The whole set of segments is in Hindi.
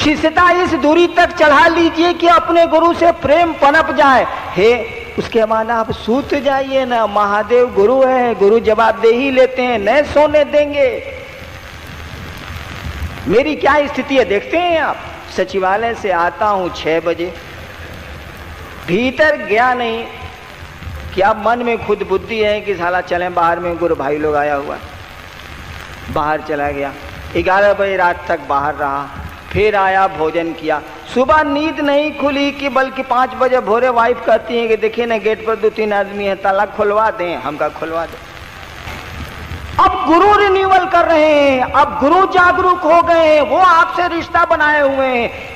शिष्यता इस दूरी तक चढ़ा लीजिए कि अपने गुरु से प्रेम पनप जाए। हे, उसके बाद आप सूत जाइए ना, महादेव गुरु है, गुरु जवाबदेही लेते हैं, न सोने देंगे। मेरी क्या स्थिति है देखते हैं आप। सचिवालय से आता हूं 6 बजे, भीतर गया नहीं कि अब मन में खुद बुद्धि है कि साला चले बाहर में, गुरु भाई लोग आया हुआ, बाहर चला गया। 11 बजे रात तक बाहर रहा, फिर आया, भोजन किया। सुबह नींद नहीं खुली कि बल्कि 5 बजे भोरे वाइफ कहती है कि देखिए ना गेट पर 2-3 आदमी है, ताला खुलवा दें। हम कहा खुलवा दें। अब गुरु रिन्यूअल कर रहे हैं, अब गुरु जागरूक हो गए, वो आपसे रिश्ता बनाए हुए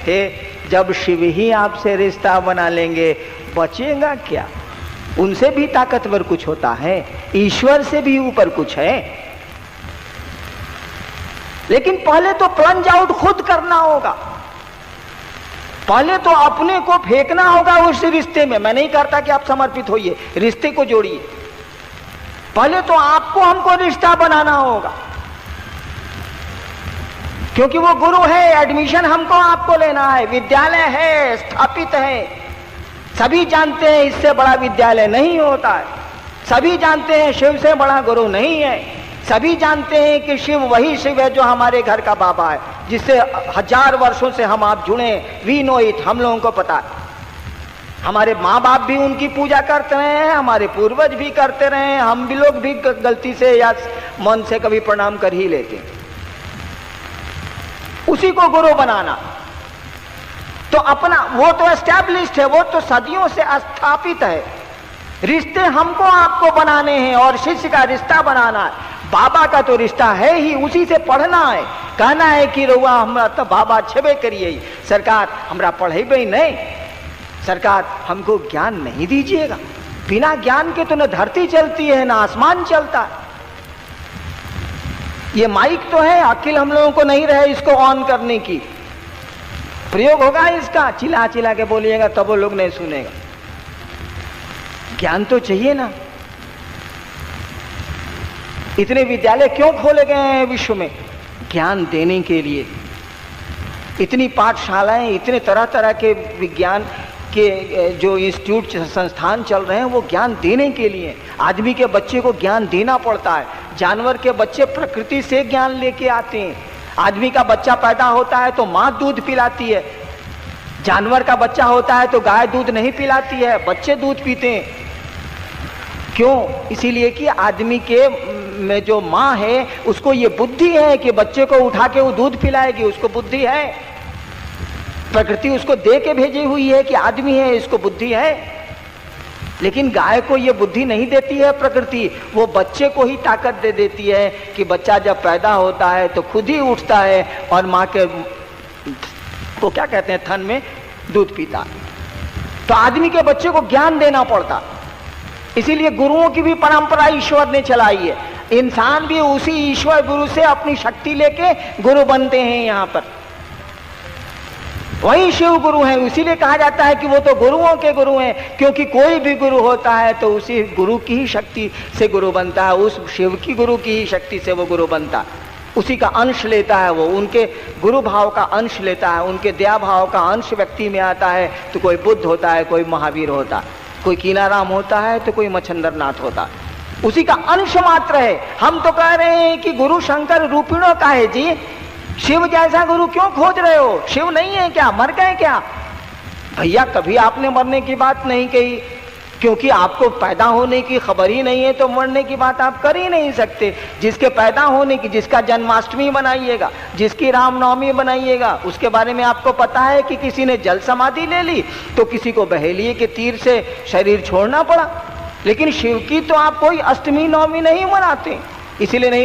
हैं। जब शिव ही आपसे रिश्ता बना लेंगे, बचेगा क्या? उनसे भी ताकतवर कुछ होता है, ईश्वर से भी ऊपर कुछ है। लेकिन पहले तो प्लंज आउट खुद करना होगा, पहले तो अपने को फेंकना होगा उस रिश्ते में। मैं नहीं कहता कि आप समर्पित होइए, रिश्ते को जोड़िए। पहले तो आपको हमको रिश्ता बनाना होगा, क्योंकि वो गुरु है, एडमिशन हमको आपको लेना है, विद्यालय है, स्थापित है। सभी जानते हैं इससे बड़ा विद्यालय नहीं होता है, सभी जानते हैं शिव से बड़ा गुरु नहीं है, सभी जानते हैं कि शिव वही शिव है जो हमारे घर का बाबा है, जिससे 1000 वर्षों से हम आप जुड़े। वी नो इट, हम लोगों को पता है। हमारे माँ बाप भी उनकी पूजा करते रहे हैं, हमारे पूर्वज भी करते रहे हैं, हम भी लोग भी गलती से या मन से कभी प्रणाम कर ही लेते हैं। उसी को गुरु बनाना तो अपना, वो तो एस्टैब्लिश्ड है, वो तो सदियों से स्थापित है। रिश्ते हमको आपको बनाने हैं और शिष्य का रिश्ता बनाना है। बाबा का तो रिश्ता है ही, उसी से पढ़ना है। कहना है कि रउआ हमरा तो बाबा छेबे करिए, सरकार हमरा पढ़ेबे नहीं, सरकार हमको ज्ञान नहीं दीजिएगा। बिना ज्ञान के तो न धरती चलती है, न आसमान चलता है। ये माइक तो है, अकिल हम लोगों को नहीं रहे इसको ऑन करने की। प्रयोग होगा इसका, चिल्ला चिल्ला के बोलिएगा तब वो लोग नहीं सुनेगा। ज्ञान तो चाहिए ना। इतने विद्यालय क्यों खोले गए हैं विश्व में? ज्ञान देने के लिए। इतनी पाठशालाएं, इतने तरह तरह के विज्ञान के जो इंस्टीट्यूट संस्थान चल रहे हैं, वो ज्ञान देने के लिए। आदमी के बच्चे को ज्ञान देना पड़ता है। जानवर के बच्चे प्रकृति से ज्ञान लेके आते हैं। आदमी का बच्चा पैदा होता है तो माँ दूध पिलाती है, जानवर का बच्चा होता है तो गाय दूध नहीं पिलाती है, बच्चे दूध पीते हैं। क्यों? इसीलिए कि आदमी के में जो माँ है उसको ये बुद्धि है कि बच्चे को उठा के वो दूध पिलाएगी, उसको बुद्धि है। प्रकृति उसको दे के भेजी हुई है कि आदमी है, इसको बुद्धि है। लेकिन गाय को ये बुद्धि नहीं देती है प्रकृति, वो बच्चे को ही ताकत दे देती है कि बच्चा जब पैदा होता है तो खुद ही उठता है और माँ के को क्या कहते हैं थन में दूध पीता। तो आदमी के बच्चे को ज्ञान देना पड़ता। इसीलिए गुरुओं की भी परंपरा ईश्वर ने चलाई है। इंसान भी उसी ईश्वर गुरु से अपनी शक्ति लेके गुरु बनते हैं। यहाँ पर वही शिव गुरु हैं। इसीलिए कहा जाता है कि वो तो गुरुओं के गुरु हैं, क्योंकि कोई भी गुरु होता है तो उसी गुरु की ही शक्ति से गुरु बनता है, उस शिव की गुरु की ही शक्ति से वो गुरु बनता है। उसी का अंश लेता है वो, उनके गुरु भाव का अंश लेता है, उनके दया भाव का अंश व्यक्ति में आता है। तो कोई बुद्ध होता है, कोई महावीर होता है, कोई कीनाराम होता है, तो कोई मच्छंदरनाथ होता है। उसी का अंश मात्र है। हम तो कह रहे हैं कि गुरु शंकर रूपिणों का है जी। शिव जैसा गुरु क्यों खोज रहे हो? शिव नहीं है क्या? मर गए क्या? भैया कभी आपने मरने की बात नहीं कही, क्योंकि आपको पैदा होने की खबर ही नहीं है, तो मरने की बात आप कर ही नहीं सकते। जिसके पैदा होने की, जिसका जन्माष्टमी बनाइएगा, जिसकी रामनवमी बनाइएगा, उसके बारे में आपको पता है कि किसी ने जल समाधि ले ली तो किसी को बहेलिए के तीर से शरीर छोड़ना पड़ा। लेकिन शिव की तो आप कोई अष्टमी नवमी नहीं मनाते, इसीलिए नहीं